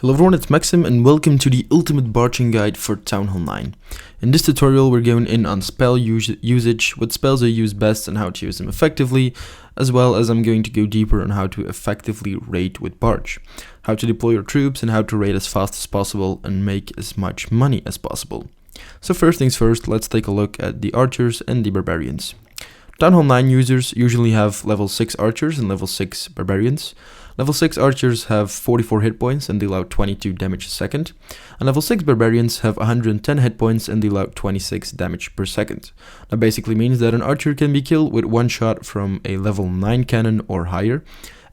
Hello everyone, it's Maxim and welcome to the ultimate barching guide for Town Hall 9. In this tutorial we're going in on spell usage, what spells I use best and how to use them effectively, as well as I'm going to go deeper on how to effectively raid with Barch, how to deploy your troops and how to raid as fast as possible and make as much money as possible. So first things first, let's take a look at the archers and the barbarians. Town Hall 9 users usually have level 6 archers and level 6 barbarians. Level 6 archers have 44 hit points and deal out 22 damage a second, and level 6 barbarians have 110 hit points and deal out 26 damage per second. That basically means that an archer can be killed with one shot from a level 9 cannon or higher,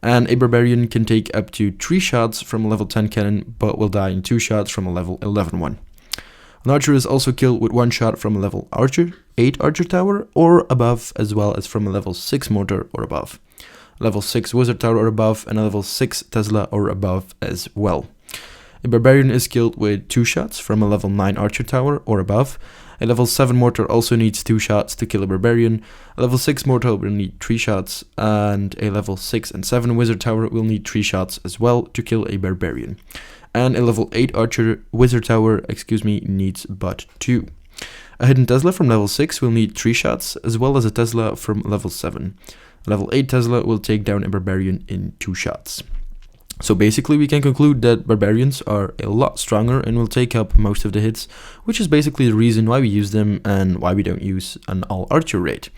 and a barbarian can take up to 3 shots from a level 10 cannon but will die in 2 shots from a level 11 one. An archer is also killed with one shot from a level 8 archer tower or above, as well as from a level 6 mortar or above, level 6 wizard tower or above, and a level 6 Tesla or above as well. A barbarian is killed with 2 shots from a level 9 archer tower or above. A level 7 mortar also needs 2 shots to kill a barbarian. A level 6 mortar will need 3 shots, and a level 6 and 7 wizard tower will need 3 shots as well to kill a barbarian. And a level 8 archer wizard tower, needs but 2. A hidden Tesla from level 6 will need 3 shots, as well as a Tesla from level 7. A level 8 Tesla will take down a barbarian in 2 shots. So basically we can conclude that barbarians are a lot stronger and will take up most of the hits, which is basically the reason why we use them and why we don't use an all archer raid.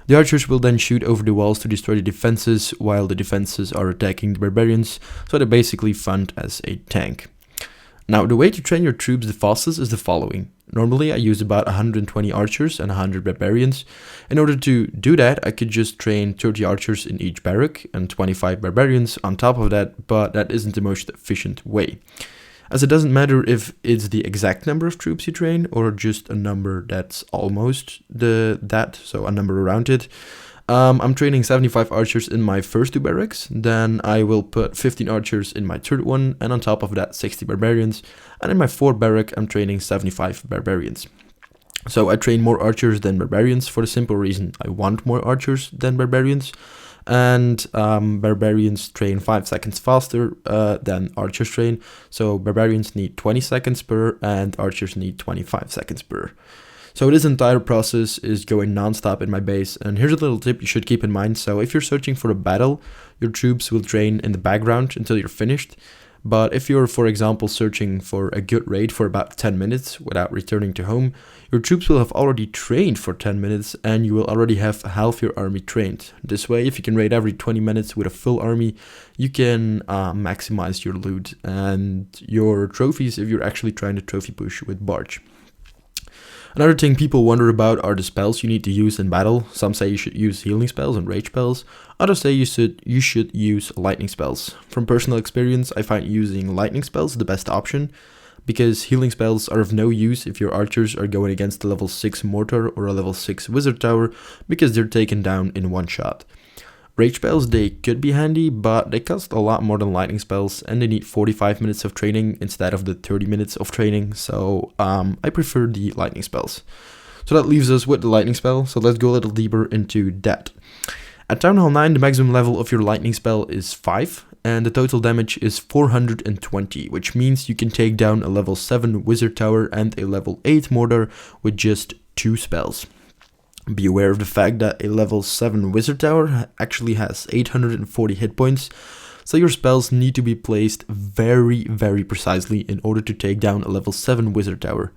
The archers will then shoot over the walls to destroy the defenses, while the defenses are attacking the barbarians, so they basically fund as a tank. Now, the way to train your troops the fastest is the following. Normally, I use about 120 archers and 100 barbarians. In order to do that, I could just train 30 archers in each barrack and 25 barbarians on top of that, but that isn't the most efficient way, as it doesn't matter if it's the exact number of troops you train or just a number that's almost so a number around it. I'm training 75 archers in my first 2 barracks, then I will put 15 archers in my third one, and on top of that 60 barbarians, and in my 4th barrack I'm training 75 barbarians. So I train more archers than barbarians for the simple reason I want more archers than barbarians, and barbarians train 5 seconds faster than archers train, so barbarians need 20 seconds per and archers need 25 seconds per. So this entire process is going non-stop in my base, and here's a little tip you should keep in mind. So if you're searching for a battle, your troops will train in the background until you're finished. But if you're, for example, searching for a good raid for about 10 minutes without returning to home, your troops will have already trained for 10 minutes and you will already have half your army trained. This way, if you can raid every 20 minutes with a full army, you can maximize your loot and your trophies if you're actually trying to trophy push with Barch. Another thing people wonder about are the spells you need to use in battle. Some say you should use healing spells and rage spells. Others say you should use lightning spells. From personal experience, I find using lightning spells the best option, because healing spells are of no use if your archers are going against a level 6 mortar or a level 6 wizard tower, because they're taken down in one shot. Rage spells, they could be handy, but they cost a lot more than lightning spells, and they need 45 minutes of training instead of the 30 minutes of training, so I prefer the lightning spells. So that leaves us with the lightning spell, so let's go a little deeper into that. At Town Hall 9, the maximum level of your lightning spell is 5, and the total damage is 420, which means you can take down a level 7 wizard tower and a level 8 mortar with just 2 spells. Be aware of the fact that a level 7 wizard tower actually has 840 hit points, so your spells need to be placed very, very precisely in order to take down a level 7 wizard tower.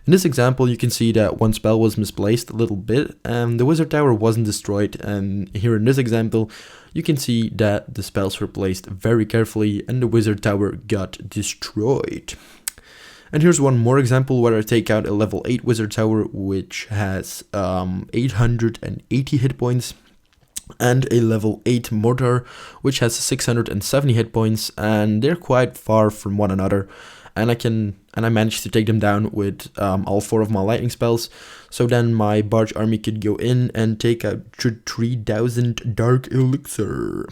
In this example, you can see that one spell was misplaced a little bit and the wizard tower wasn't destroyed, and here in this example, you can see that the spells were placed very carefully and the wizard tower got destroyed. And here's one more example where I take out a level 8 wizard tower which has 880 hit points, and a level 8 mortar which has 670 hit points, and they're quite far from one another, and I managed to take them down with all 4 of my lightning spells. So then my Barch army could go in and take out 3000 dark elixir.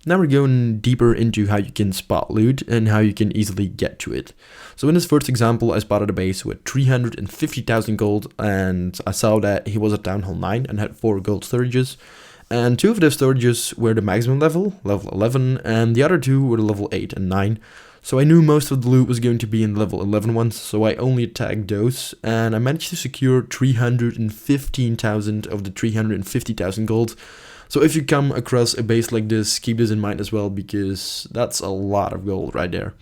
Now we're going deeper into how you can spot loot and how you can easily get to it. So in this first example, I spotted a base with 350,000 gold, and I saw that he was at Town Hall 9 and had 4 gold storages. And 2 of those storages were the maximum level 11, and the other 2 were the level 8 and 9. So I knew most of the loot was going to be in level 11 ones, so I only tagged those, and I managed to secure 315,000 of the 350,000 gold. So if you come across a base like this, keep this in mind as well, because that's a lot of gold right there.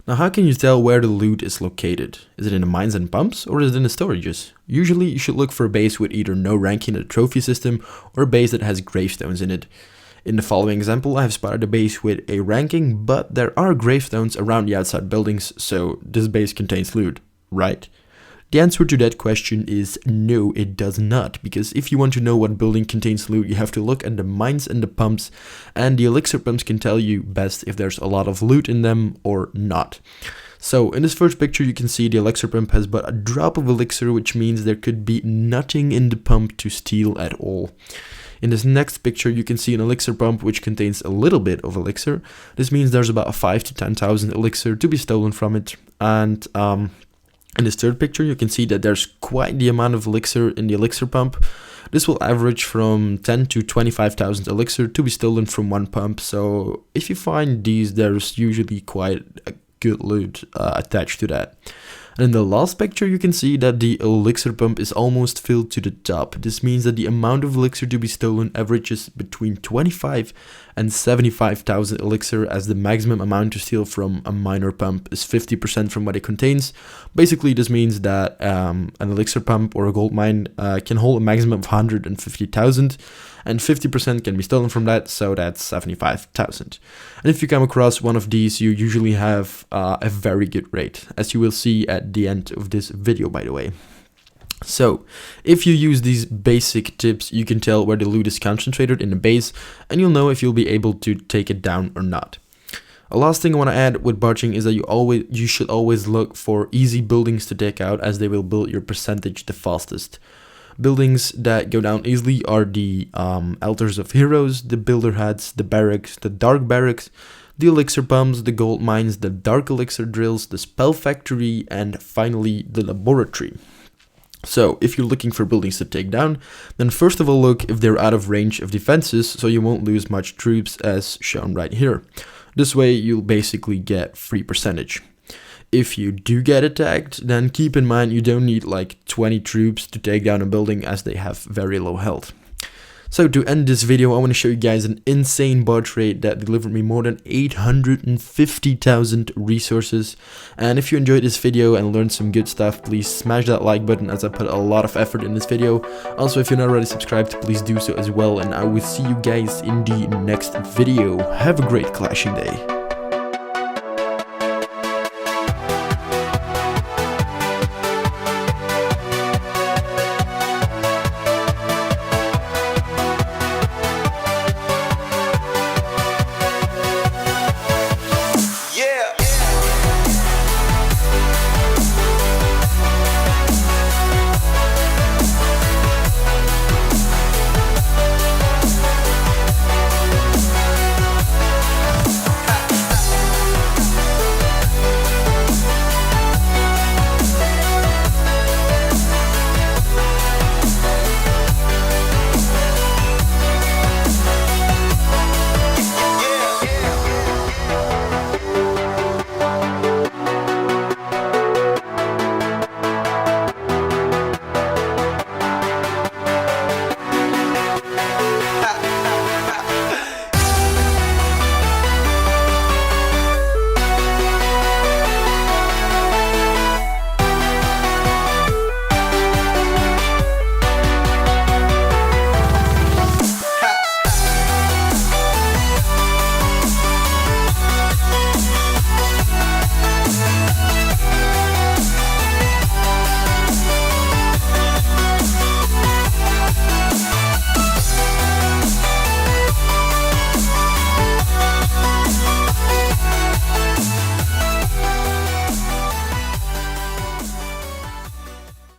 Now, how can you tell where the loot is located? Is it in the mines and pumps, or is it in the storages? Usually you should look for a base with either no ranking in the trophy system, or a base that has gravestones in it. In the following example, I have spotted a base with a ranking, but there are gravestones around the outside buildings, so this base contains loot, right? The answer to that question is no, it does not, because if you want to know what building contains loot, you have to look at the mines and the pumps, and the elixir pumps can tell you best if there's a lot of loot in them or not. So in this first picture you can see the elixir pump has but a drop of elixir, which means there could be nothing in the pump to steal at all. In this next picture you can see an elixir pump which contains a little bit of elixir. This means there's about 5 to 10,000 elixir to be stolen from it. And in this third picture you can see that there's quite the amount of elixir in the elixir pump. This will average from 10 to 25,000 elixir to be stolen from one pump. So if you find these, there's usually quite a good loot attached to that. And in the last picture you can see that the elixir pump is almost filled to the top. This means that the amount of elixir to be stolen averages between 25 and 75,000 elixir, as the maximum amount to steal from a miner pump is 50% from what it contains. Basically this means that an elixir pump or a gold mine can hold a maximum of 150,000, and 50% can be stolen from that, so that's 75,000. And if you come across one of these, you usually have a very good rate, as you will see at the end of this video, by the way. So, if you use these basic tips, you can tell where the loot is concentrated in the base, and you'll know if you'll be able to take it down or not. A last thing I want to add with barching is that you should always look for easy buildings to take out, as they will build your percentage the fastest. Buildings that go down easily are the altars of heroes, the builder hats, the barracks, the dark barracks, the elixir pumps, the gold mines, the dark elixir drills, the spell factory, and finally the laboratory. So if you're looking for buildings to take down, then first of all look if they're out of range of defenses, so you won't lose much troops as shown right here. This way you'll basically get free percentage. If you do get attacked, then keep in mind you don't need like 20 troops to take down a building, as they have very low health. So to end this video, I want to show you guys an insane barch raid that delivered me more than 850,000 resources. And if you enjoyed this video and learned some good stuff, please smash that like button, as I put a lot of effort in this video. Also, if you're not already subscribed, please do so as well, and I will see you guys in the next video. Have a great clashing day.